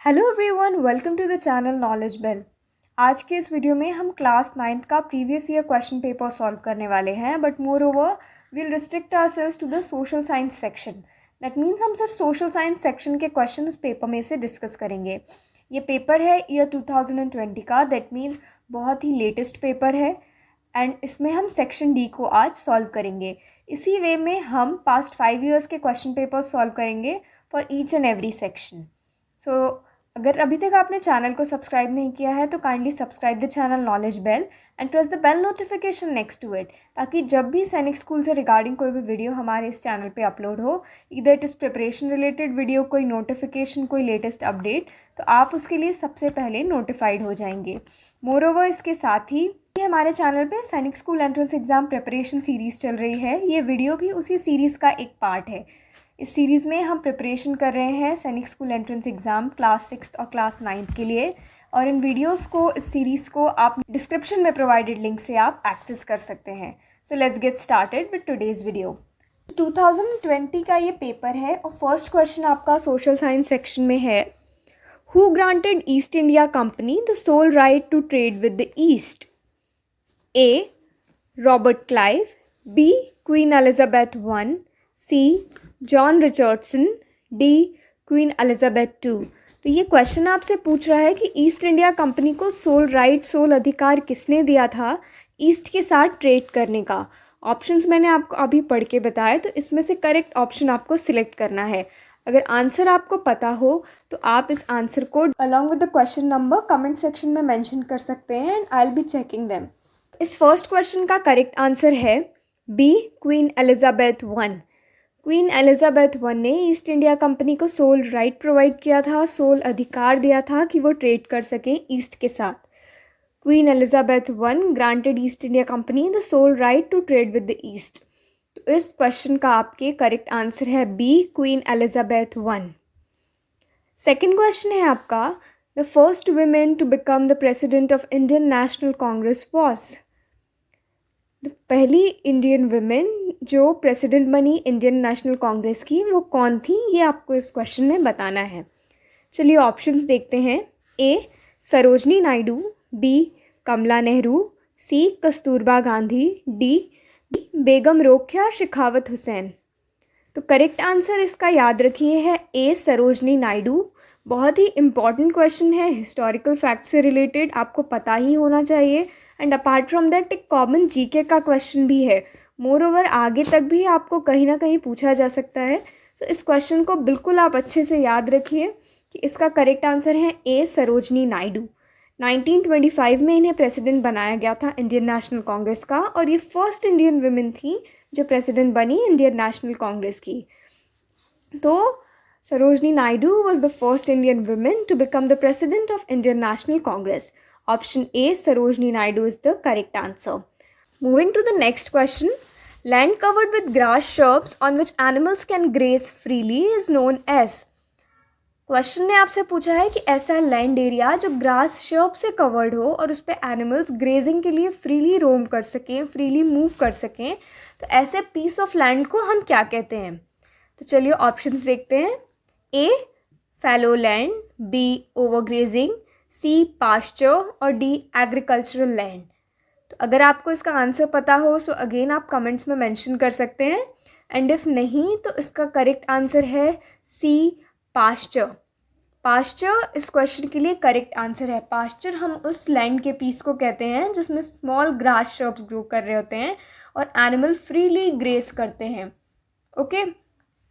Hello everyone, welcome to the channel knowledge bell. आज के इस वीडियो में हम क्लास 9th का previous year question paper solve करने वाले हैं, but moreover we'll restrict ourselves to the social science section. That means हम सिर्फ सोशल साइंस सेक्शन के क्वेश्चन उस पेपर में से डिस्कस करेंगे। ये पेपर है ईयर 2020 का, दैट मीन्स बहुत ही लेटेस्ट पेपर है एंड इसमें हम सेक्शन डी को आज सॉल्व करेंगे। इसी वे में हम पास्ट 5 ईयर्स के क्वेश्चन पेपर सॉल्व करेंगे for each and every section. So अगर अभी तक आपने चैनल को सब्सक्राइब नहीं किया है तो kindly subscribe the channel knowledge bell and press the bell notification next to it, ताकि जब भी सैनिक स्कूल से रिगार्डिंग कोई भी वीडियो हमारे इस चैनल पे अपलोड हो, इधर it is preparation related video, कोई नोटिफिकेशन, कोई लेटेस्ट अपडेट, तो आप उसके लिए सबसे पहले नोटिफाइड हो जाएंगे। मोर ओवर इसके साथ ही हमारे चैनल पे सैनिक school entrance exam preparation series चल रही है। ये वीडियो भी उसी सीरीज़ का एक पार्ट है। इस सीरीज़ में हम प्रिपरेशन कर रहे हैं सैनिक स्कूल एंट्रेंस एग्ज़ाम क्लास 6 और क्लास 9 के लिए, और इन वीडियोस को, इस सीरीज़ को आप डिस्क्रिप्शन में प्रोवाइडेड लिंक से आप एक्सेस कर सकते हैं। So let's get started with today's video. 2020 का ये पेपर है और फर्स्ट क्वेश्चन आपका सोशल साइंस सेक्शन में है। Who granted East India Company the sole right to trade with the East? A Robert Clive, B Queen Elizabeth one, C John Richardson, D Queen Elizabeth two. तो ये question आपसे पूछ रहा है कि East India Company को sole अधिकार किसने दिया था ईस्ट के साथ ट्रेड करने का। ऑप्शंस मैंने आपको अभी पढ़ के बताया, तो इसमें से करेक्ट ऑप्शन आपको सिलेक्ट करना है। अगर आंसर आपको पता हो तो आप इस आंसर को along with the question number comment section में मेंशन कर सकते हैं and I will be checking them. इस फर्स्ट क्वेश्चन का करेक्ट आंसर है B Queen Elizabeth one. Queen Elizabeth one ने ईस्ट इंडिया कंपनी को सोल राइट प्रोवाइड किया था, सोल अधिकार दिया था कि वो ट्रेड कर सकें ईस्ट के साथ। Queen Elizabeth one granted East India Company the sole right to trade with the East. तो इस क्वेश्चन का आपके करेक्ट आंसर है B Queen Elizabeth one. Second question है आपका, the first women to become the president of Indian National Congress was. पहली Indian women जो president बनी इंडियन नेशनल कांग्रेस की, वो कौन थी, ये आपको इस क्वेश्चन में बताना है। चलिए ऑप्शंस देखते हैं। ए सरोजनी नायडू, बी कमला नेहरू, सी कस्तूरबा गांधी, डी बेगम रोकेया शेखावत हुसैन। तो करेक्ट आंसर इसका याद रखिए है ए सरोजनी नायडू। बहुत ही इम्पॉर्टेंट क्वेश्चन है, हिस्टोरिकल फैक्ट से रिलेटेड, आपको पता ही होना चाहिए। एंड अपार्ट फ्रॉम दैट एक कॉमन जीके का क्वेश्चन भी है। मोर ओवर आगे तक भी आपको कहीं ना कहीं पूछा जा सकता है। सो इस क्वेश्चन को बिल्कुल आप अच्छे से याद रखिए कि इसका करेक्ट आंसर है ए सरोजनी नायडू। 1925 में इन्हें प्रेसिडेंट बनाया गया था इंडियन नेशनल कांग्रेस का, और ये फर्स्ट इंडियन वुमेन थी जो प्रेसिडेंट बनी इंडियन नेशनल कांग्रेस की। तो Sarojini Naidu was the first Indian women to become the president of Indian National Congress. Option A, Sarojini Naidu is the correct answer. Moving to the next question. Land covered with grass shrubs on which animals can graze freely is known as. Question ने आपसे पूछा है कि ऐसा land area जो grass shrub से covered हो और उस पर एनिमल्स ग्रेजिंग के लिए फ्रीली रोम कर सकें, फ्रीली मूव कर सकें, तो ऐसे पीस ऑफ लैंड को हम क्या कहते हैं। तो चलिए ऑप्शंस देखते हैं। ए फैलो लैंड, बी ओवरग्रेजिंग, सी पास्चर और डी एग्रीकल्चरल लैंड। तो अगर आपको इसका आंसर पता हो सो अगेन आप कमेंट्स में मेंशन कर सकते हैं, एंड इफ नहीं तो इसका करेक्ट आंसर है सी पास्चर। पास्चर इस क्वेश्चन के लिए करेक्ट आंसर है। पास्चर हम उस लैंड के पीस को कहते हैं जिसमें स्मॉल ग्रास शर्ब्स ग्रो कर रहे होते हैं और एनिमल फ्रीली ग्रेस करते हैं। ओके,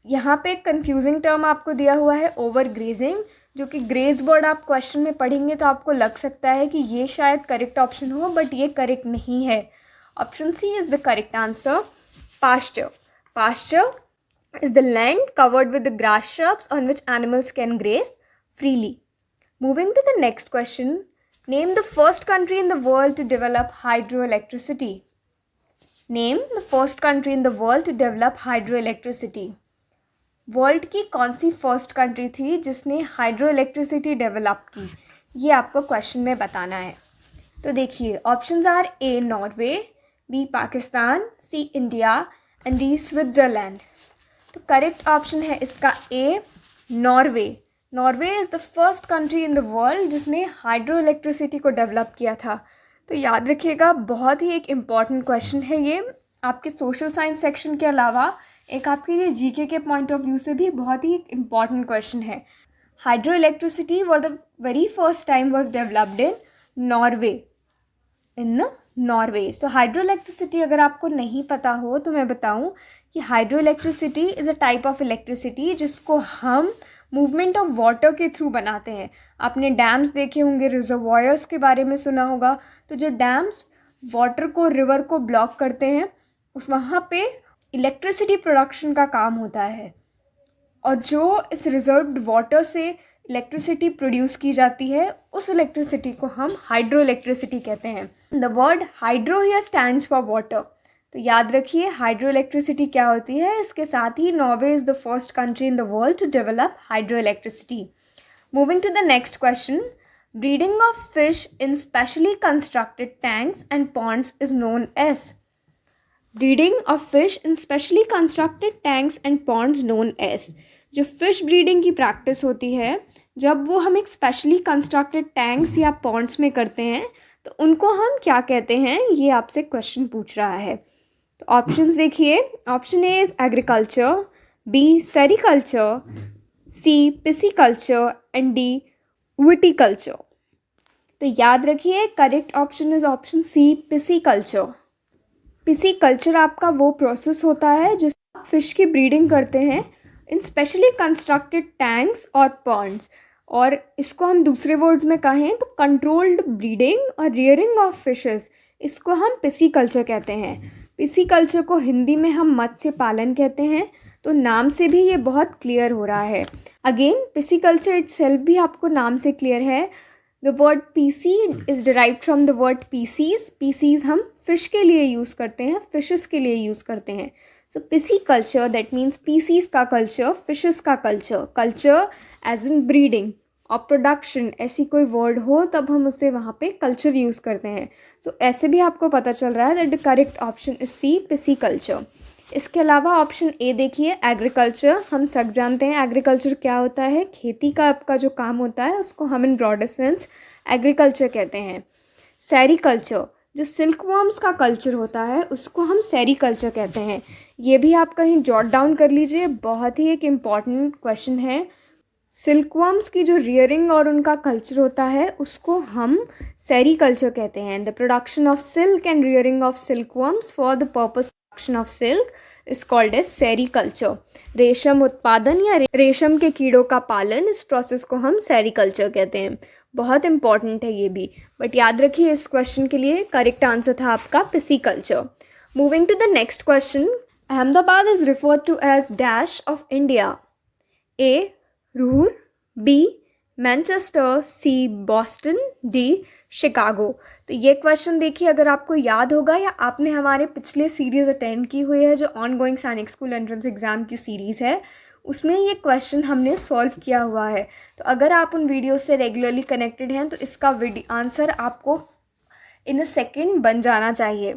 यहाँ पे एक कन्फ्यूजिंग टर्म आपको दिया हुआ है ओवर ग्रेजिंग, जो कि ग्रेज वर्ड आप क्वेश्चन में पढ़ेंगे तो आपको लग सकता है कि ये शायद करेक्ट ऑप्शन हो, बट ये करेक्ट नहीं है। Option C is the correct answer, pasture. Pasture is the land covered with the grass shrubs on which animals can graze freely. Moving to the next question, name the first country in the world to develop hydroelectricity. Name the first country in the world to develop hydroelectricity. World की कौन सी first country थी जिसने hydro electricity develop की, ये आपको question में बताना है। तो देखिए options are A Norway, B Pakistan, C India and D Switzerland. तो करेक्ट ऑप्शन है इसका A Norway. Norway is the first country in the world जिसने हाइड्रो इलेक्ट्रिसिटी को डेवलप किया था। तो याद रखिएगा, बहुत ही एक इम्पॉर्टेंट क्वेश्चन है ये, आपके सोशल साइंस सेक्शन के अलावा एक आपके लिए जीके के पॉइंट ऑफ व्यू से भी बहुत ही एक इम्पॉर्टेंट क्वेश्चन है। Hydro electricity for the very first time was developed in Norway. So hydro electricity अगर आपको नहीं पता हो तो मैं बताऊं कि hydro electricity is a type of electricity जिसको हम मूवमेंट ऑफ वाटर के थ्रू बनाते हैं। आपने डैम्स देखे होंगे, रिजर्वॉयर्स के बारे में सुना होगा। तो जो डैम्स वाटर को, रिवर को ब्लॉक करते हैं, उस वहाँ पे इलेक्ट्रिसिटी प्रोडक्शन का काम होता है। और जो इस रिजर्व्ड वाटर से इलेक्ट्रिसिटी प्रोड्यूस की जाती है, उस इलेक्ट्रिसिटी को हम हाइड्रो इलेक्ट्रिसिटी कहते हैं। The word hydro here stands for water. तो याद रखिए हाइड्रो इलेक्ट्रिसिटी क्या होती है। इसके साथ ही Norway is the first country in the world to develop hydro electricity. Moving to the next question, breeding of fish in specially constructed tanks and ponds is known as. Breeding of fish in specially constructed tanks and ponds known as. जो fish breeding की practice होती है, जब वो हम एक specially constructed tanks या ponds में करते हैं, तो उनको हम क्या कहते हैं, ये आपसे क्वेश्चन पूछ रहा है। तो ऑप्शंस देखिए, option A is agriculture, B sericulture, C pisciculture and D viticulture. तो याद रखिए correct option is option C, pisciculture. Pisciculture आपका वो प्रोसेस होता है जिसमें आप फिश की ब्रीडिंग करते हैं इन स्पेशली कंस्ट्रक्टेड टैंक्स और पॉन्ड्स। और इसको हम दूसरे वर्ड्स में कहें तो कंट्रोल्ड ब्रीडिंग और रियरिंग ऑफ फिशेस, इसको हम पिसिकल्चर कहते हैं। पिसिकल्चर को हिंदी में हम मत्स्य पालन कहते हैं। तो नाम से भी ये बहुत क्लियर हो रहा है। अगेन पिसिकल्चर इटसेल्फ भी आपको नाम से क्लियर है। The word pisci is derived from the word pisces. Pisces हम फिश के लिए यूज़ करते हैं, फिशेस के लिए यूज़ करते हैं। So pisciculture that means pisces का कल्चर, फिशेस का culture. Culture as in breeding और प्रोडक्शन, ऐसी कोई वर्ड हो तब हम उसे वहाँ पे कल्चर यूज़ करते हैं। सो ऐसे भी आपको पता चल रहा है that the correct option is C, pisciculture. इसके अलावा ऑप्शन ए देखिए, एग्रीकल्चर। हम सब जानते हैं एग्रीकल्चर क्या होता है। खेती का आपका जो काम होता है उसको हम इन ब्रॉडर सेंस एग्रीकल्चर कहते हैं। सेरिकल्चर, जो सिल्क वर्म्स का कल्चर होता है उसको हम सेरिकल्चर कहते हैं। ये भी आप कहीं जॉट डाउन कर लीजिए, बहुत ही एक इम्पॉर्टेंट क्वेश्चन है। सिल्क वर्म्स की जो रियरिंग और उनका कल्चर होता है उसको हम सेरिकल्चर कहते हैं। The production of silk and rearing of silk worms for the purpose of silk is called as sericulture. रेशम उत्पादन या रेशम के कीड़ों का पालन, इस प्रोसेस को हम सेरिकल्चर कहते हैं। बहुत इंपॉर्टेंट है ये भी, बट याद रखिए इस क्वेश्चन के लिए करेक्ट आंसर था आपका pisciculture. Moving to the next question, Ahmedabad is referred to as dash of India. A Ruhr, B Manchester, C Boston, D Chicago. तो ये क्वेश्चन देखिए, अगर आपको याद होगा या आपने हमारे पिछले सीरीज़ अटेंड की हुई है जो ऑन गोइंग सैनिक स्कूल एंट्रेंस एग्ज़ाम की सीरीज़ है, उसमें ये क्वेश्चन हमने सॉल्व किया हुआ है। तो अगर आप उन वीडियो से रेगुलरली कनेक्टेड हैं तो इसका आंसर आपको इन अ सेकेंड बन जाना चाहिए।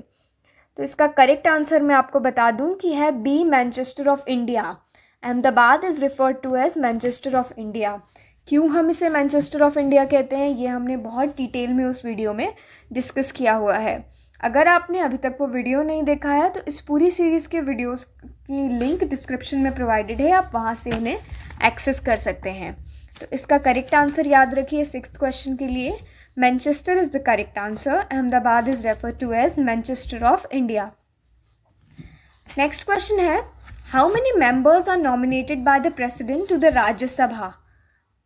तो इसका करेक्ट आंसर मैं आपको बता दूं कि है B, Manchester of India. Ahmedabad is referred to as Manchester of India. क्यों हम इसे मैनचेस्टर ऑफ इंडिया कहते हैं ये हमने बहुत डिटेल में उस वीडियो में डिस्कस किया हुआ है। अगर आपने अभी तक वो वीडियो नहीं देखा है तो इस पूरी सीरीज़ के वीडियोस की लिंक डिस्क्रिप्शन में प्रोवाइडेड है, आप वहाँ से उन्हें एक्सेस कर सकते हैं। तो इसका करेक्ट आंसर याद रखिए सिक्स्थ क्वेश्चन के लिए, Manchester is the correct answer. Ahmedabad is referred to as Manchester of India. Next question है, how many members are nominated by the president to the Rajya Sabha.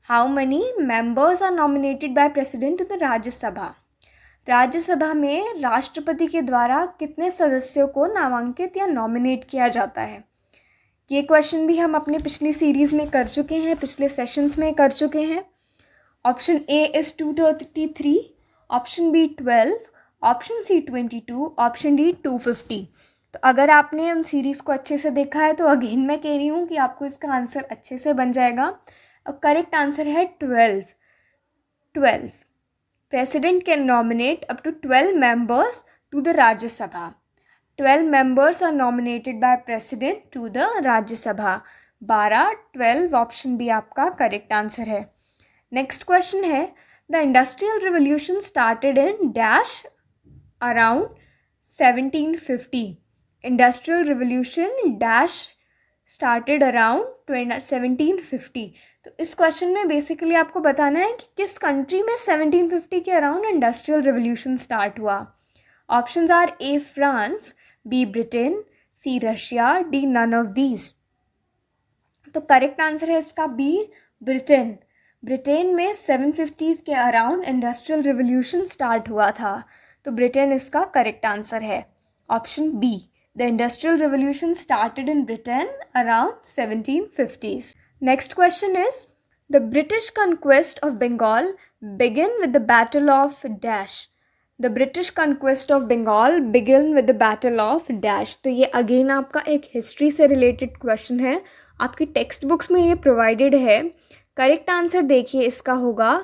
How many members are nominated by president to the Rajya Sabha. Rajya Sabha में राष्ट्रपति के द्वारा कितने सदस्यों को नामांकित या नॉमिनेट किया जाता है। ये क्वेश्चन भी हम अपने पिछली सीरीज़ में कर चुके हैं, पिछले सेशंस में कर चुके हैं। Option A is 233, option B 12, option C 22, option D 250। तो अगर आपने उन सीरीज़ को अच्छे से देखा है तो अगेन मैं कह रही हूँ कि आपको इसका आंसर अच्छे से बन जाएगा। और करेक्ट आंसर है 12। President can nominate up to 12 members to the Rajya Sabha. 12 members are nominated by president to the Rajya Sabha. 12, 12 option B आपका करेक्ट आंसर है। नेक्स्ट क्वेश्चन है the industrial revolution started in dash around 1750। Industrial revolution dash started around 1750। तो इस question में basically आपको बताना है कि किस कंट्री में 1750 के अराउंड इंडस्ट्रियल रिवोल्यूशन स्टार्ट हुआ। Options are A France, B Britain, C Russia, D none of these. तो करेक्ट आंसर है इसका बी ब्रिटेन। ब्रिटेन में 750s के अराउंड इंडस्ट्रियल रिवोल्यूशन स्टार्ट हुआ था, तो ब्रिटेन इसका करेक्ट आंसर है। Option B, the industrial revolution started in Britain around 1750s। Next question is the British conquest of Bengal begin with the battle of dash. The British conquest of Bengal begin with the battle of dash. तो ये again आपका एक history से related question है, आपकी text books में ये provided है। करेक्ट आंसर देखिए इसका होगा,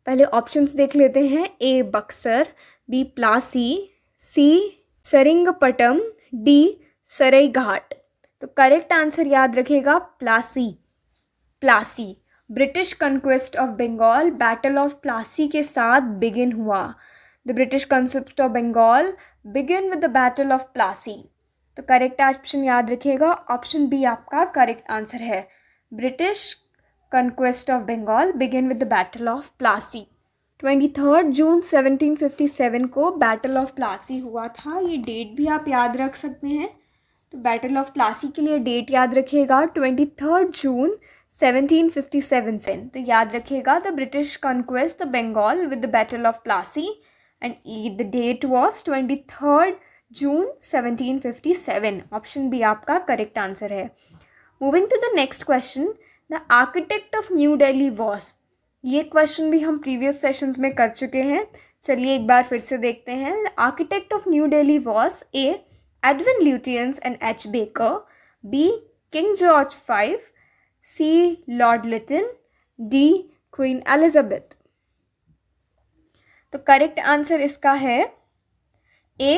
पहले ऑप्शंस देख लेते हैं। A Buxar, B Plassey, C Seringapatam, D Saraighat. तो करेक्ट आंसर याद रखिएगा Plassey. Plassey, British conquest of Bengal battle of Plassey के साथ बिगिन हुआ। The British conquest of Bengal begin with the battle of Plassey. तो करेक्ट ऑप्शन याद रखिएगा, ऑप्शन बी आपका करेक्ट आंसर है। British conquest of Bengal begin with the battle of Plassey. 23 जून 1757 को बैटल ऑफ प्लासी हुआ था। ये डेट भी आप याद रख सकते हैं। तो बैटल ऑफ प्लासी के लिए डेट याद रखिएगा 23 जून 1757 से। तो याद रखिएगा the British conquest the Bengal with the battle of Plassey and the date was 23 June 1757। Option B आपका करेक्ट आंसर है। Moving to the next question, the architect of new Delhi was. ये क्वेश्चन भी हम प्रीवियस सेशंस में कर चुके हैं, चलिए एक बार फिर से देखते हैं। The architect of new Delhi was A Edwin Lutyens and H Baker, B King George V, C Lord Lytton, D Queen Elizabeth. तो करेक्ट आंसर इसका है A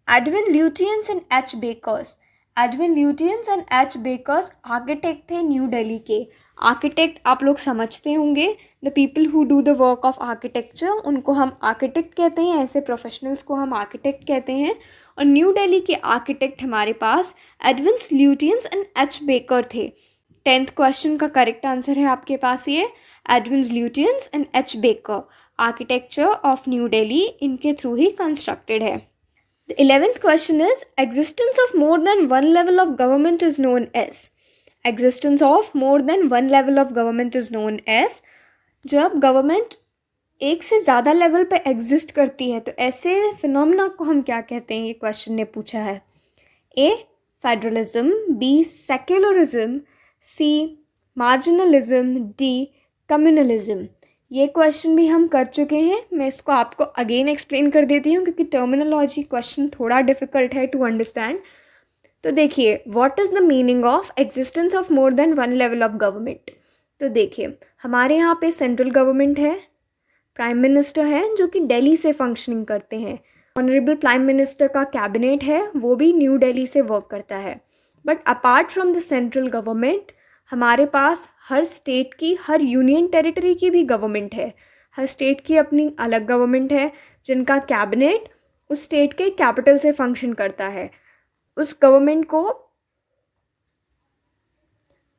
Edwin Lutyens and H Bakers. Edwin Lutyens and H Bakers architect थे न्यू दिल्ली के। Architect आप लोग समझते होंगे, the people who do the work of architecture, उनको हम आर्किटेक्ट कहते हैं, ऐसे प्रोफेशनल्स को हम आर्किटेक्ट कहते हैं। और न्यू दिल्ली के आर्किटेक्ट हमारे पास Edwin Lutyens and H Baker थे। 10th क्वेश्चन का करेक्ट आंसर है आपके पास ये Edwin Lutyens and H baker. Architecture of new Delhi इनके थ्रू ही कंस्ट्रक्टेड है। The 11th question is existence of more than one level of government is known as। Existence of more than one level of government is known as। जब government एक से ज़्यादा level पे exist करती है तो ऐसे फिनोमेना को हम क्या कहते हैं, ये क्वेश्चन ने पूछा है। ए फेडरलिज्म, बी सेक्युलरिज्म, सी मार्जिनलिज्म, डी कम्युनलिज्म। ये क्वेश्चन भी हम कर चुके हैं, मैं इसको आपको अगेन एक्सप्लेन कर देती हूँ क्योंकि टर्मिनोलॉजी क्वेश्चन थोड़ा डिफिकल्ट है टू अंडरस्टैंड। तो देखिए what is the meaning of existence of more than one level of government. तो देखिए हमारे यहाँ पे सेंट्रल गवर्नमेंट है, प्राइम मिनिस्टर है जो कि दिल्ली से फंक्शनिंग करते हैं। ऑनरेबल प्राइम मिनिस्टर का कैबिनेट है, वो भी न्यू दिल्ली से वर्क करता है। But apart from the central government हमारे पास हर स्टेट की, हर यूनियन टेरिटरी की भी गवर्नमेंट है। हर स्टेट की अपनी अलग गवर्नमेंट है जिनका कैबिनेट उस स्टेट के कैपिटल से फंक्शन करता है। उस गवर्नमेंट को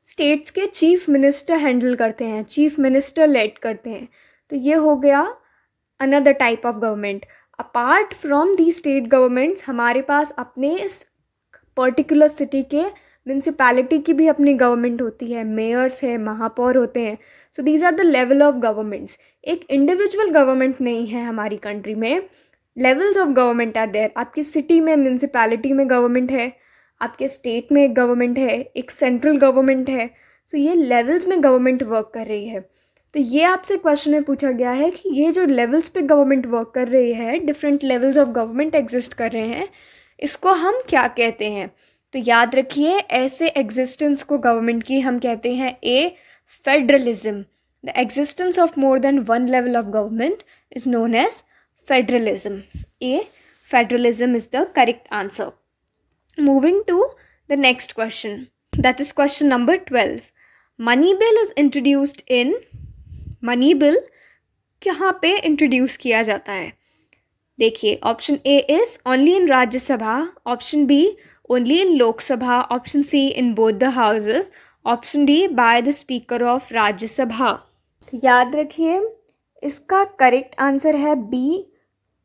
स्टेट्स के चीफ मिनिस्टर हैंडल करते हैं, चीफ मिनिस्टर लेड करते हैं। तो ये हो गया another type of government. Apart from the state governments हमारे पास अपने पर्टिकुलर सिटी के म्यूनसिपैलिटी की भी अपनी गवर्नमेंट होती है, मेयर्स है, महापौर होते हैं। So these are the level of governments. एक इंडिविजुअल गवर्नमेंट नहीं है हमारी कंट्री में, levels of government are there. आपकी सिटी में म्यूनसिपैलिटी में गवर्नमेंट है, आपके स्टेट में एक गवर्नमेंट है, एक सेंट्रल गवर्नमेंट है। सो ये लेवल्स में गवर्नमेंट वर्क कर रही है। तो ये आपसे क्वेश्चन में पूछा गया है कि ये जो लेवल्स पे गवर्नमेंट वर्क कर रही है, different levels of government exist कर रहे हैं, इसको हम क्या कहते हैं। तो याद रखिए ऐसे एग्जिस्टेंस को गवर्नमेंट की हम कहते हैं A federalism. The existence of more than one level of government is known as federalism. A federalism is the correct answer. Moving to the next question. That is question number 12. Money bill is introduced in, money bill कहाँ पे introduce किया जाता है? देखिए, option A is only in Rajya Sabha, option B only in Lok Sabha, option C in both the houses, option D by the speaker of Rajya Sabha. याद रखिए, इसका correct answer है बी,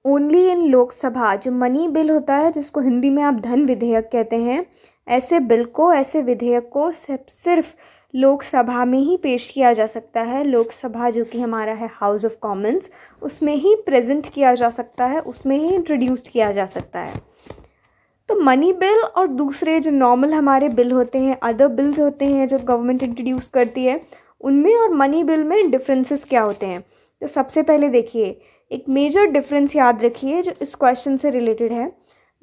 ओनली इन लोकसभा. जो मनी बिल होता है, जिसको हिंदी में आप धन विधेयक कहते हैं, ऐसे बिल को, ऐसे विधेयक को सिर्फ लोकसभा में ही पेश किया जा सकता है. लोकसभा जो कि हमारा है हाउस ऑफ कॉमन्स, उसमें ही प्रेजेंट किया जा सकता है, उसमें ही इंट्रोड्यूस किया जा सकता है. तो मनी बिल और दूसरे जो नॉर्मल हमारे बिल होते हैं, अदर बिल्स होते हैं जो गवर्नमेंट इंट्रोड्यूस करती है, उनमें और मनी बिल में डिफरेंसेस क्या होते हैं? तो सबसे पहले देखिए, एक मेजर डिफरेंस याद रखिए जो इस क्वेश्चन से रिलेटेड है.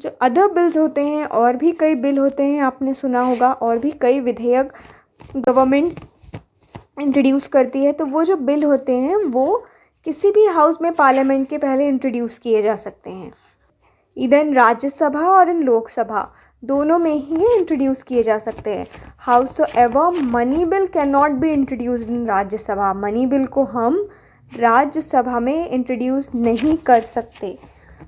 जो अदर बिल्स होते हैं, और भी कई बिल होते हैं, आपने सुना होगा, और भी कई विधेयक गवर्नमेंट इंट्रोड्यूस करती है, तो वो जो बिल होते हैं वो किसी भी हाउस में पार्लियामेंट के पहले इंट्रोड्यूस किए जा सकते हैं. इधर इन राज्यसभा और इन लोकसभा दोनों में ही ये इंट्रोड्यूस किए जा सकते हैं. House ever money bill can not be introduced in Rajya Sabha. Money bill को हम राज्यसभा में इंट्रोड्यूस नहीं कर सकते.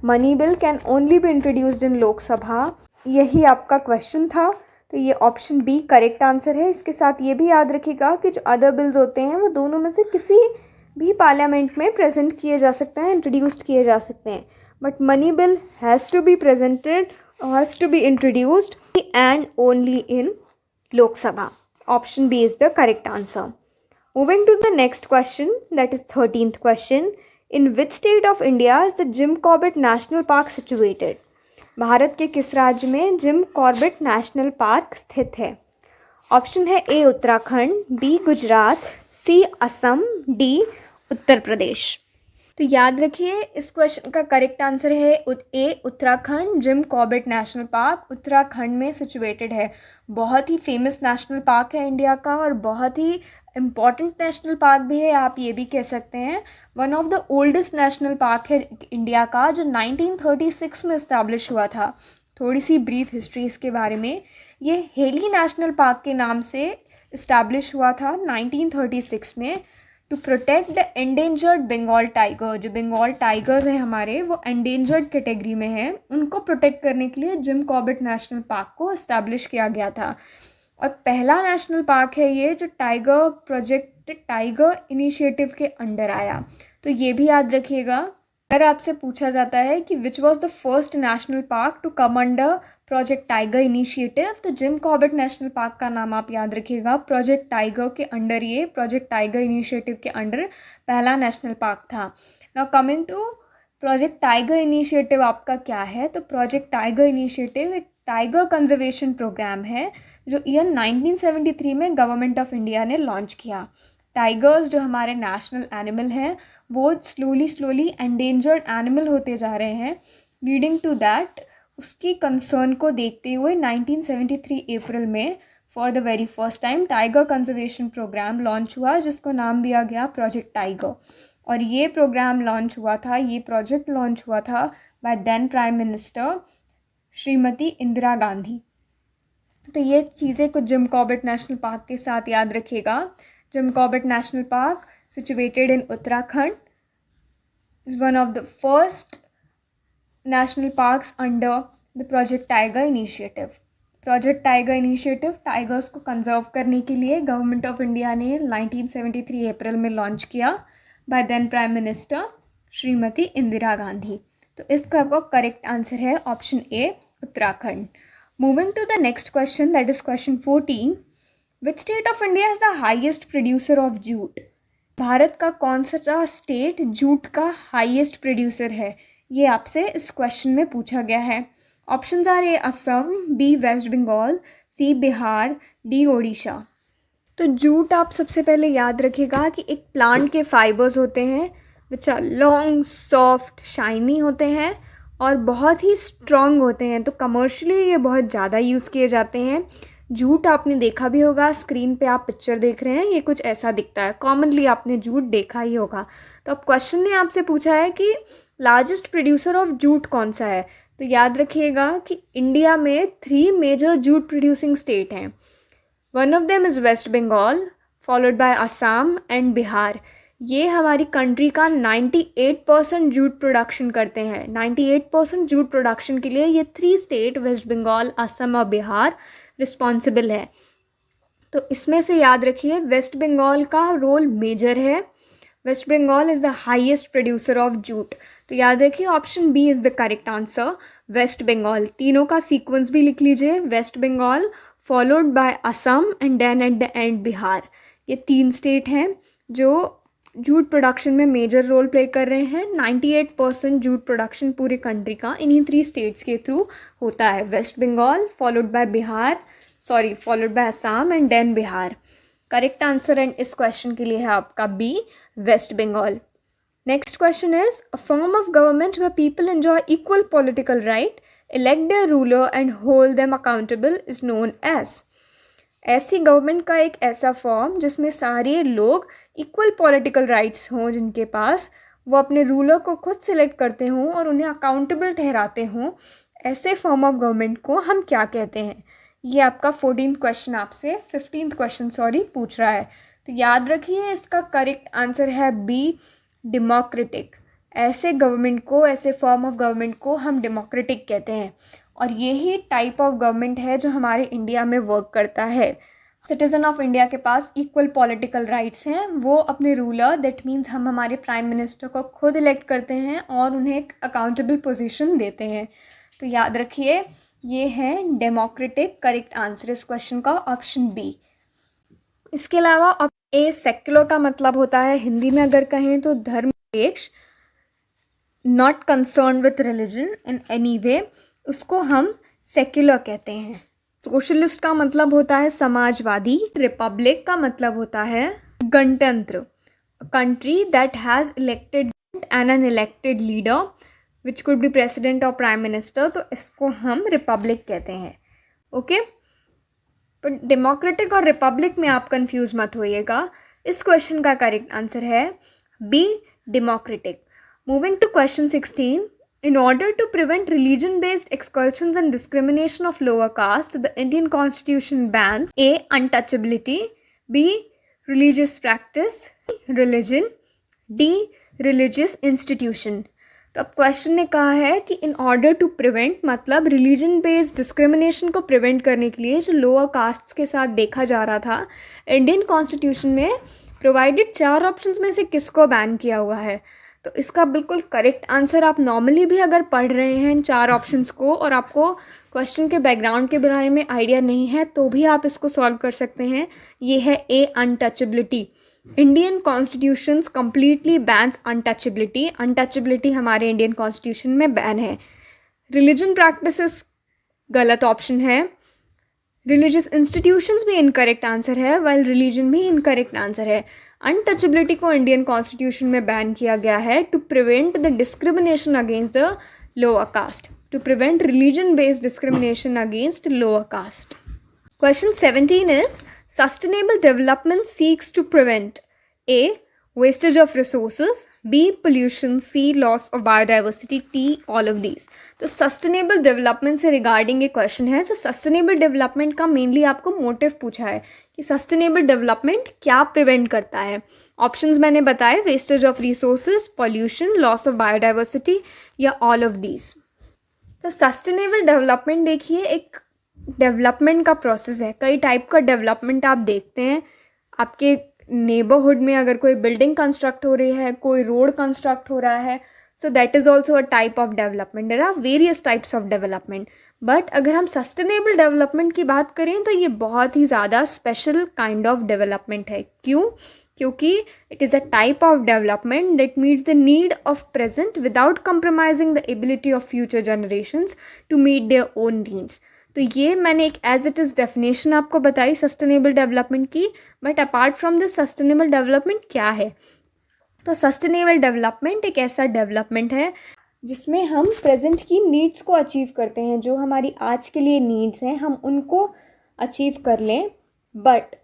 Money bill can only be introduced in Lok Sabha. यही आपका क्वेश्चन था, तो ये ऑप्शन बी करेक्ट आंसर है. इसके साथ ये भी याद रखिएगा कि जो अदर बिल्स होते हैं वो दोनों में से किसी भी पार्लियामेंट में प्रेजेंट किए जा सकते हैं, इंट्रोड्यूस्ड किए जा सकते हैं. But money bill has to be presented, has to be introduced and only in Lok Sabha. Option B is the correct answer. Moving to the next question, that is 13th question. In which state of India is the Jim Corbett National Park situated? Bharat के किस राज्य में gym Corbett national park स्थित है? Option है A Uttarakhand, B Gujarat, C Assam, D Uttar Pradesh. तो याद रखिए, इस क्वेश्चन का करेक्ट आंसर है A Uttarakhand. Jim Corbett national Park Uttarakhand में सिचुएटेड है. बहुत ही फेमस नेशनल पार्क है इंडिया का, और बहुत ही इम्पॉर्टेंट नेशनल पार्क भी है, आप ये भी कह सकते हैं. One of the oldest national park है इंडिया का, जो 1936 में इस्टेब्लिश हुआ था. थोड़ी सी ब्रीफ हिस्ट्री इसके बारे में. ये हेली नेशनल पार्क के नाम से इस्टेब्लिश हुआ था 1936 में, to protect the endangered Bengal tiger. जो बंगाल टाइगर्स हैं हमारे, वो एंडेंजर्ड कैटेगरी में हैं, उनको प्रोटेक्ट करने के लिए जिम कॉर्बेट नेशनल पार्क को इस्टेब्लिश किया गया था. और पहला नेशनल पार्क है ये जो टाइगर प्रोजेक्ट, टाइगर इनिशिएटिव के अंडर आया. तो ये भी याद रखिएगा. अगर आपसे पूछा जाता है कि which was the first national park to come under project tiger initiative, तो जिम कॉर्बेट नेशनल पार्क का नाम आप याद रखिएगा. प्रोजेक्ट टाइगर के अंडर, ये प्रोजेक्ट टाइगर इनिशिएटिव के अंडर पहला नेशनल पार्क था. Now coming to project tiger initiative आपका क्या है? तो प्रोजेक्ट टाइगर इनिशिएटिव एक टाइगर कंजर्वेशन प्रोग्राम है जो ईयर 1973 में गवर्नमेंट ऑफ इंडिया ने लॉन्च किया. टाइगर्स जो हमारे नेशनल एनिमल हैं, वो स्लोली एंडेंजर्ड एनिमल होते जा रहे हैं. लीडिंग टू दैट, उसकी कंसर्न को देखते हुए 1973 अप्रैल में for the very first time tiger conservation programme launch हुआ, जिसको नाम दिया गया प्रोजेक्ट टाइगर. और ये प्रोग्राम लॉन्च हुआ था, ये प्रोजेक्ट लॉन्च हुआ था by then prime minister Shrimati Indira Gandhi. तो ये चीज़ें कुछ जिम कॉर्बेट नेशनल पार्क के साथ याद रखिएगा. Gym Corbett national park situated in Uttarakhand is one of the first national parks under the Project Tiger initiative. Project tiger initiative tigers को कंजर्व करने के लिए गवर्नमेंट ऑफ इंडिया ने 1973 अप्रैल में लॉन्च किया by then prime minister Shrimati Indira Gandhi. तो इसका आपका करेक्ट आंसर है option A Uttarakhand. Moving to the next question, that is question 14. Which state of India is the highest producer of jute? भारत का कौन सा स्टेट जूट का हाईएस्ट प्रोड्यूसर है? ये आपसे इस क्वेश्चन में पूछा गया है. Options are A Assam, B West Bengal, C Bihar, D Odisha. तो जूट आप सबसे पहले याद रखिएगा कि एक प्लांट के फाइबर्स होते हैं which are long, soft, shiny होते हैं और बहुत ही स्ट्रॉन्ग होते हैं. तो कमर्शियली ये बहुत ज़्यादा यूज़ किए जाते हैं. जूट आपने देखा भी होगा, स्क्रीन पे आप पिक्चर देख रहे हैं, ये कुछ ऐसा दिखता है. कॉमनली आपने जूट देखा ही होगा. तो अब क्वेश्चन ने आपसे पूछा है कि लार्जेस्ट प्रोड्यूसर ऑफ जूट कौन सा है. तो याद रखिएगा कि इंडिया में 3 मेजर जूट प्रोड्यूसिंग स्टेट हैं. One of them is West Bengal, followed by Assam and Bihar. ये हमारी कंट्री का 98% जूट प्रोडक्शन करते हैं। 98% जूट प्रोडक्शन के लिए ये 3 स्टेट वेस्ट बंगाल, असम और बिहार रिस्पॉन्सिबल है। तो इसमें से याद रखिए वेस्ट बंगाल का रोल मेजर है। West Bengal is the highest producer of jute. तो याद रखिए option B is the correct answer, West Bengal. तीनों का सीक्वेंस भी लिख लीजिए, West Bengal followed by Assam and then at the end Bihar. ये 3 स्टेट हैं जो जूट प्रोडक्शन में मेजर रोल प्ले कर रहे हैं। 98% जूट प्रोडक्शन पूरे कंट्री का इन्हीं 3 स्टेट्स के थ्रू होता है, West Bengal followed by Assam and then Bihar. Correct answer and इस क्वेश्चन के लिए है आपका B, West Bengal. Next question is a form of government where people enjoy equal political right, elect their ruler and hold them accountable is known as। ऐसी government का एक ऐसा form जिसमें सारे लोग इक्वल पॉलिटिकल राइट्स हों, जिनके पास वो अपने रूलर को खुद सिलेक्ट करते हों और उन्हें अकाउंटेबल ठहराते हों, ऐसे फॉर्म ऑफ गवर्नमेंट को हम क्या कहते हैं। ये आपका 15th क्वेश्चन आपसे 15th क्वेश्चन पूछ रहा है। तो याद रखिए इसका करेक्ट आंसर है बी, डेमोक्रेटिक। ऐसे गवर्नमेंट को, ऐसे फॉर्म ऑफ गवर्नमेंट को हम डेमोक्रेटिक कहते हैं और यही टाइप ऑफ गवर्नमेंट है जो हमारे इंडिया में वर्क करता है। सिटीज़न ऑफ इंडिया के पास इक्वल पॉलिटिकल राइट्स हैं। वो अपने रूलर, दैट मीन्स हम हमारे प्राइम मिनिस्टर को खुद इलेक्ट करते हैं और उन्हें एक अकाउंटेबल पोजीशन देते हैं। तो याद रखिए ये है डेमोक्रेटिक। करेक्ट आंसर इस क्वेश्चन का ऑप्शन बी। इसके अलावा ए, सेक्युलर का मतलब होता है हिंदी में अगर कहें तो धर्मनिरपेक्ष, not concern with religion in any way, उसको हम सेक्युलर कहते हैं। सोशलिस्ट का मतलब होता है समाजवादी। रिपब्लिक का मतलब होता है गणतंत्र, country that has elected and an elected leader which could be president और प्राइम मिनिस्टर, तो इसको हम रिपब्लिक कहते हैं। ओके, पर डेमोक्रेटिक और रिपब्लिक में आप कंफ्यूज मत होइएगा। इस क्वेश्चन का करेक्ट आंसर है B, democratic. Moving to question 16, in order to prevent religion-based expulsions and discrimination of lower caste, the Indian Constitution bans A. untouchability, B. religious practice, C. religion, D. religious institution। तो अब question ने कहा है कि in order to prevent मतलब religion based discrimination को prevent करने के लिए जो लोअर कास्ट्स के साथ देखा जा रहा था, इंडियन कॉन्स्टिट्यूशन में प्रोवाइडेड 4 ऑप्शंस में से किसको बैन किया हुआ है। तो इसका बिल्कुल करेक्ट आंसर, आप नॉर्मली भी अगर पढ़ रहे हैं इन 4 ऑप्शंस को और आपको क्वेश्चन के बैकग्राउंड के बारे में आइडिया नहीं है तो भी आप इसको सॉल्व कर सकते हैं। ये है A, untouchability. Indian constitutions completely bans untouchability. Untouchability हमारे इंडियन कॉन्स्टिट्यूशन में बैन है। रिलीजन प्रैक्टिसेस गलत ऑप्शन है। रिलीजियस इंस्टीट्यूशंस भी इनकरेक्ट आंसर है, वाइल रिलीजन भी इनकरेक्ट आंसर है। अनटचेबिलिटी को इंडियन कॉन्स्टिट्यूशन में बैन किया गया है to prevent the discrimination against the lower caste, to prevent religion based discrimination against lower caste. Question 17 is sustainable development seeks to prevent A, wastage of resources, B. pollution, C. loss of biodiversity, T. all of these। तो sustainable development से regarding ये question है। तो sustainable development का mainly आपको motive पूछा है कि सस्टेनेबल डेवलपमेंट क्या प्रिवेंट करता है। ऑप्शंस मैंने बताए, wastage of resources, pollution, loss of biodiversity या ऑल ऑफ दीज। तो सस्टेनेबल डेवलपमेंट देखिए एक डेवलपमेंट का प्रोसेस है। कई टाइप का डेवलपमेंट आप देखते हैं आपके नेबरहुड में। अगर कोई बिल्डिंग कंस्ट्रक्ट हो रही है, कोई रोड कंस्ट्रक्ट हो रहा है, so that is also a type of development. There are various types of development, but अगर हम सस्टेनेबल डेवलपमेंट की बात करें तो ये बहुत ही ज़्यादा स्पेशल काइंड ऑफ डेवलपमेंट है। क्यों? क्योंकि it is a type of development that meets the need of present without compromising the ability of future generations to meet their own needs. तो ये मैंने एक एज इट इज़ डेफिनेशन आपको बताई sustainable development की, but apart from this sustainable development क्या है? तो सस्टेनेबल डेवलपमेंट एक ऐसा डेवलपमेंट है जिसमें हम प्रेजेंट की नीड्स को अचीव करते हैं। जो हमारी आज के लिए नीड्स हैं हम उनको अचीव कर लें, बट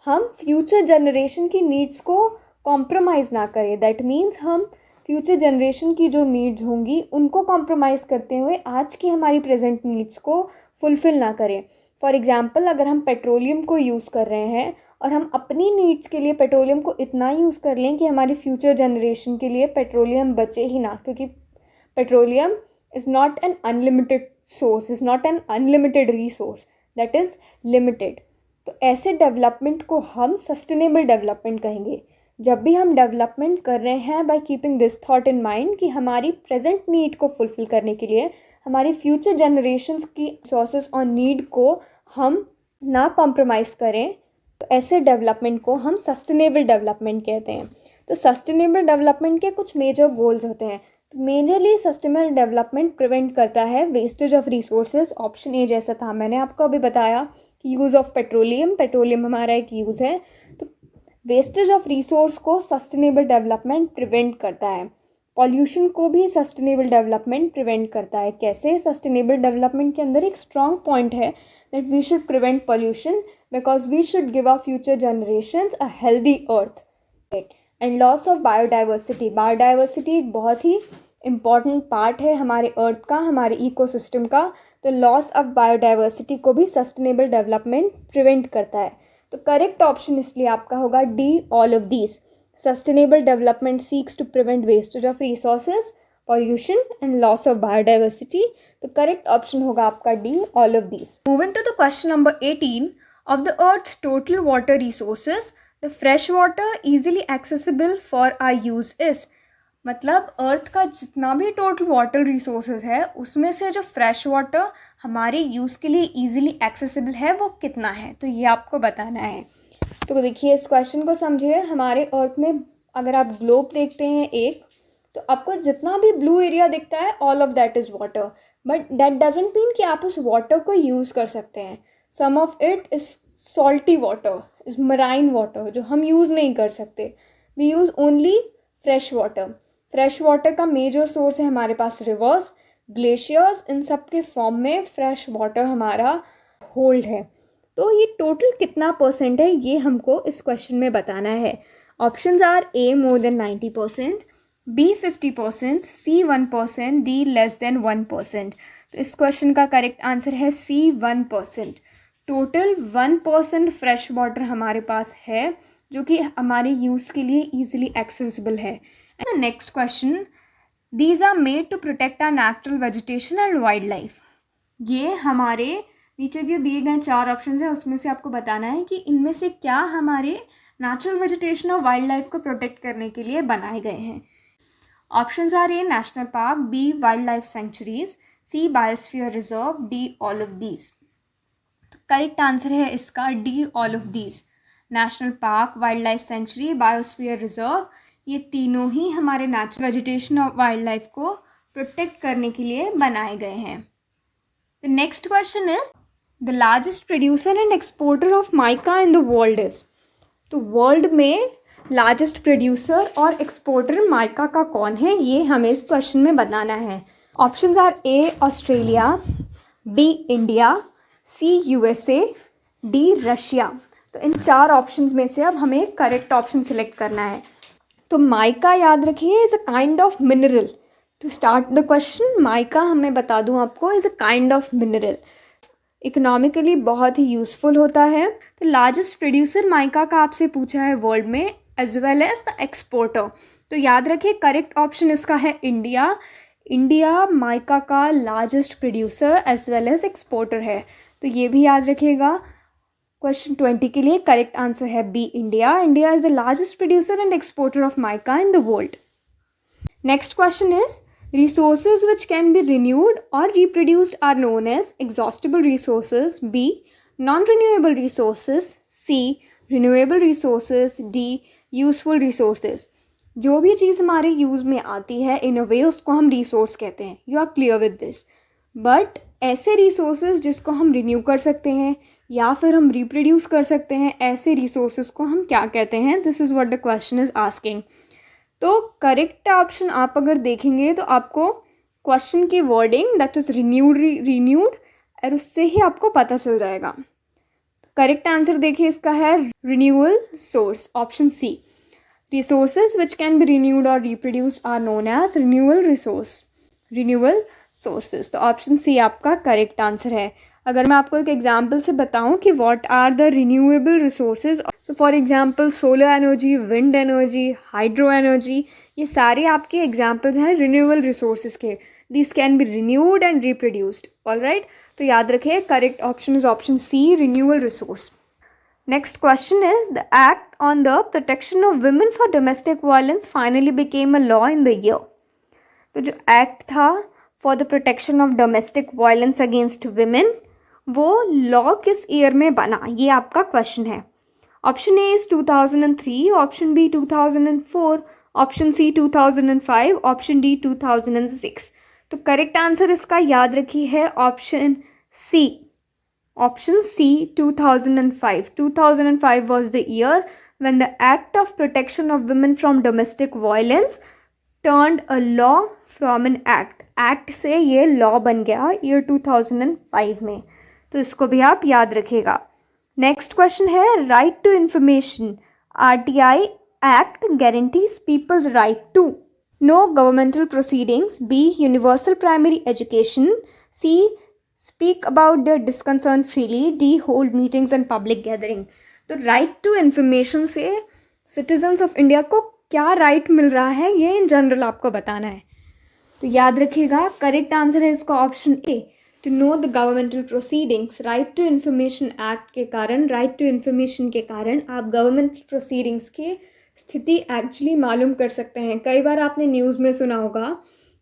हम फ्यूचर जनरेशन की नीड्स को कॉम्प्रोमाइज़ ना करें। दैट मीन्स हम फ्यूचर जनरेशन की जो नीड्स होंगी उनको कॉम्प्रोमाइज़ करते हुए आज की हमारी प्रेजेंट नीड्स को फुलफ़िल ना करें। फॉर एग्ज़ाम्पल अगर हम पेट्रोलियम को यूज़ कर रहे हैं और हम अपनी नीड्स के लिए पेट्रोलियम को इतना यूज़ कर लें कि हमारी फ्यूचर जनरेशन के लिए पेट्रोलियम बचे ही ना, क्योंकि petroleum is not an unlimited source, is not an unlimited resource, that is limited. तो ऐसे डेवलपमेंट को हम सस्टेनेबल डेवलपमेंट कहेंगे। जब भी हम डेवलपमेंट कर रहे हैं by keeping this thought in mind कि हमारी प्रेजेंट नीड को फुलफ़िल करने के लिए हमारी फ्यूचर जनरेशन्स की रिसोर्सेज और नीड को हम ना कॉम्प्रोमाइज़ करें, तो ऐसे डेवलपमेंट को हम सस्टेनेबल डेवलपमेंट कहते हैं। तो सस्टेनेबल डेवलपमेंट के कुछ मेजर गोल्स होते हैं। तो मेजरली सस्टेनेबल डेवलपमेंट प्रिवेंट करता है wastage of resources, option A जैसा था, मैंने आपको अभी बताया कि यूज़ ऑफ पेट्रोलियम हमारा एक यूज़ है। तो वेस्टेज ऑफ रिसोर्स को सस्टेनेबल डेवलपमेंट प्रिवेंट करता है। पॉल्यूशन को भी सस्टेनेबल डेवलपमेंट प्रिवेंट करता है। कैसे? सस्टेनेबल डेवलपमेंट के अंदर एक स्ट्रॉन्ग पॉइंट है that we should prevent pollution because we should give our future generations a healthy earth. And loss of biodiversity, biodiversity एक बहुत ही इम्पॉर्टेंट पार्ट है हमारे अर्थ का, हमारे इकोसिस्टम का। तो लॉस ऑफ बायोडाइवर्सिटी को भी सस्टेनेबल डेवलपमेंट प्रिवेंट करता है। तो करेक्ट ऑप्शन इसलिए आपका होगा D, all of these. Sustainable development seeks to prevent wastage of resources, pollution and loss of biodiversity. तो correct option होगा आपका D, all of these. Moving to the question number 18, of the Earth's total water resources, the fresh water easily accessible for our use is. मतलब अर्थ का जितना भी total water resources है उसमें से जो फ्रेश वाटर हमारे यूज़ के लिए ईजिली एक्सेसिबल है वो कितना है, तो ये आपको बताना है। तो देखिए इस क्वेश्चन को समझिए। हमारे अर्थ में अगर आप ग्लोब देखते हैं एक, तो आपको जितना भी ब्लू एरिया दिखता है all of that is water, but that doesn't mean कि आप उस वाटर को यूज़ कर सकते हैं। Some of it is salty water, is marine water जो हम यूज़ नहीं कर सकते। We use only fresh water. Fresh water का मेजर सोर्स है हमारे पास रिवर्स, ग्लेशियर्स, इन सब के फॉर्म में फ्रेश वाटर हमारा होल्ड है। तो ये टोटल कितना परसेंट है ये हमको इस क्वेश्चन में बताना है। Options are A more than 90%, B 50%, C 1%, D less than 1%। तो इस क्वेश्चन का करेक्ट आंसर है सी 1%। टोटल 1% फ्रेश वाटर हमारे पास है जो कि हमारे यूज़ के लिए ईजिली एक्सेसिबल है। And next question, these are made to protect our natural vegetation and wildlife. ये हमारे नीचे जो दिए गए 4 ऑप्शन है उसमें से आपको बताना है कि इनमें से क्या हमारे नेचुरल वेजिटेशन और वाइल्ड लाइफ को प्रोटेक्ट करने के लिए बनाए गए हैं। Options are A national park, B wildlife sanctuaries, C biosphere reserve, D all of these. तो करेक्ट आंसर है इसका D all of these. National park, wildlife sanctuary, biosphere reserve, ये तीनों ही हमारे नेचुरल वेजिटेशन और wildlife को protect करने के लिए बनाए गए हैं। The next question is the largest producer and exporter of mica in the world is. तो वर्ल्ड में लार्जेस्ट प्रोड्यूसर और एक्सपोर्टर माइका का कौन है ये हमें इस क्वेश्चन में बताना है। Options are A Australia, B India, C USA, D Russia. तो इन 4 ऑप्शंस में से अब हमें करेक्ट ऑप्शन सिलेक्ट करना है। तो माइका याद रखिए is a kind of mineral. To start the question, mica हमें बता दूं आपको is a kind of mineral, economically बहुत ही यूज़फुल होता है। तो लार्जेस्ट प्रोड्यूसर माइका का आपसे पूछा है वर्ल्ड में, as well as the exporter. तो याद रखिए करेक्ट ऑप्शन इसका है इंडिया। इंडिया माइका का largest producer as well as exporter है, तो ये भी याद रखिएगा। क्वेश्चन 20 के लिए करेक्ट आंसर है B India. India is the largest producer and exporter of mica in the world. Next question is resources which can be renewed or reproduced are known as exhaustible resources, B non-renewable resources, C renewable resources, D useful resources। जो भी चीज़ हमारे use में आती है इन अ वे उसको हम resource कहते हैं। You are clear with this. But ऐसे रिसोर्सेज जिसको हम रिन्यू कर सकते हैं या फिर हम रिप्रोड्यूस कर सकते हैं, ऐसे रिसोर्सेज को हम क्या कहते हैं? This is what the question is asking. तो करेक्ट ऑप्शन आप अगर देखेंगे तो आपको क्वेश्चन की वर्डिंग दैट इज रिन्यूड और उससे ही आपको पता चल जाएगा। करेक्ट आंसर देखिए इसका है renewal source, option C. Resources which can be renewed और reproduced are known as renewal sources. तो ऑप्शन सी आपका करेक्ट आंसर है। अगर मैं आपको एक एग्जांपल से बताऊं कि what are the renewable resources, so for example solar energy, wind energy, hydro energy, ये सारे आपके एग्जांपल्स हैं रिन्यूएबल रिसोर्सेज के. This can be renewed and reproduced. Alright, तो याद रखिए correct option is option C, renewable resource. Next question is, the Act on the Protection of Women for Domestic Violence finally became a law in the year. तो जो act था for the protection of domestic violence against women, वो law किस year में बना, ये आपका question है. Option A is 2003, option B 2004, option C 2005, option D 2006. तो करेक्ट आंसर इसका याद रखिए है option C. Option C, 2005. 2005 was the year when the Act of Protection of Women from Domestic Violence turned a law from an act. Act से ये law बन गया year 2005 में. तो इसको भी आप याद रखिएगा. नेक्स्ट क्वेश्चन है, right to information. RTI Act guarantees people's right to no governmental proceedings, B, universal primary education, C, speak about the disconcern freely, D, hold meetings and public gathering. तो right to information से citizens of India को क्या right मिल रहा है, ये in general आपको बताना है. तो याद रखिएगा करेक्ट आंसर है इसका option A, to know the governmental proceedings. Right to information act के कारण, राइट टू इन्फॉर्मेशन के कारण आप गवर्नमेंट प्रोसीडिंग्स की स्थिति एक्चुअली मालूम कर सकते हैं. कई बार आपने न्यूज़ में सुना होगा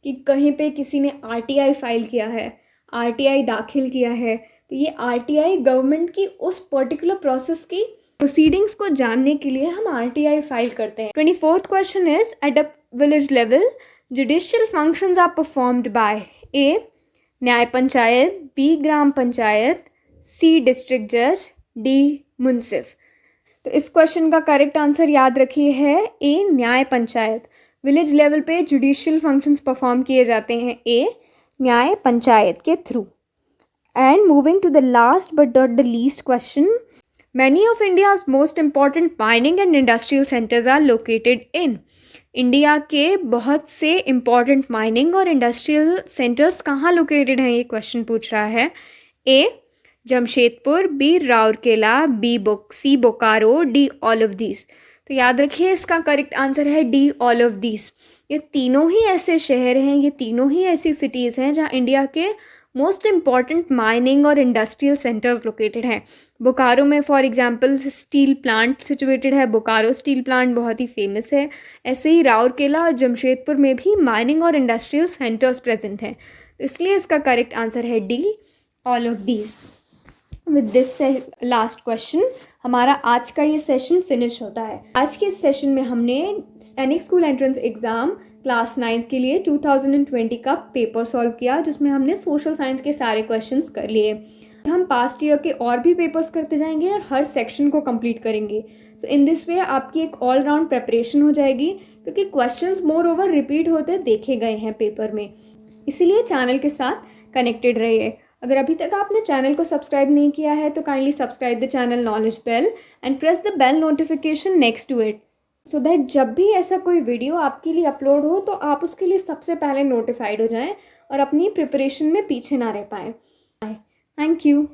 कि कहीं पे किसी ने RTI फाइल किया है, RTI दाखिल किया है. तो ये RTI गवर्नमेंट की उस पर्टिकुलर प्रोसेस की प्रोसीडिंग्स को जानने के लिए हम RTI फाइल करते हैं. 24th question is, at a village level judicial functions are performed by A, Nyaya Panchayat, B, Gram Panchayat, C, district जज, डी, मुंसिफ. तो इस क्वेश्चन का करेक्ट आंसर याद रखिए है A, Nyaya Panchayat. Village level पे जुडिशियल फंक्शंस परफॉर्म किए जाते हैं ए, न्याय पंचायत के थ्रू. And moving to the last but not the least question, many of India's most important mining and industrial centers are located in. India के बहुत से इंपॉर्टेंट माइनिंग और इंडस्ट्रियल सेंटर्स कहाँ लोकेटेड हैं, ये क्वेश्चन पूछ रहा है. A, Jamshedpur, B, Rourkela, B, C, Bokaro, D, all of these. तो याद रखिए इसका करेक्ट आंसर है डी, ऑल ऑफ दीज. ये तीनों ही ऐसे शहर हैं, ये तीनों ही ऐसी सिटीज़ हैं जहाँ इंडिया के मोस्ट इम्पॉर्टेंट माइनिंग और इंडस्ट्रियल सेंटर्स लोकेटेड हैं. बोकारो में for example steel plant situated है, बोकारो स्टील प्लांट बहुत ही फेमस है. ऐसे ही राउरकेला और जमशेदपुर में भी माइनिंग और इंडस्ट्रियल सेंटर्स प्रेजेंट हैं. तो इसलिए इसका करेक्ट आंसर है D, all of these. With this last question हमारा आज का ये सेशन फिनिश होता है. आज के इस सेशन में हमने सैनिक स्कूल एंट्रेंस एग्ज़ाम क्लास 9 के लिए 2020 का पेपर सॉल्व किया, जिसमें हमने सोशल साइंस के सारे क्वेश्चंस कर लिए. हम पास्ट ईयर के और भी पेपर्स करते जाएंगे और हर सेक्शन को कंप्लीट करेंगे. सो इन दिस वे आपकी एक ऑल राउंड प्रेपरेशन हो जाएगी, क्योंकि क्वेश्चंस मोर ओवर रिपीट होते देखे गए हैं पेपर में. इसीलिए चैनल के साथ कनेक्टेड रहिए. अगर अभी तक आपने चैनल को सब्सक्राइब नहीं किया है तो kindly subscribe the channel knowledge bell and press the bell notification next to it, so that जब भी ऐसा कोई वीडियो आपके लिए अपलोड हो तो आप उसके लिए सबसे पहले नोटिफाइड हो जाएं और अपनी प्रिपरेशन में पीछे ना रह पाएँ. Thank you.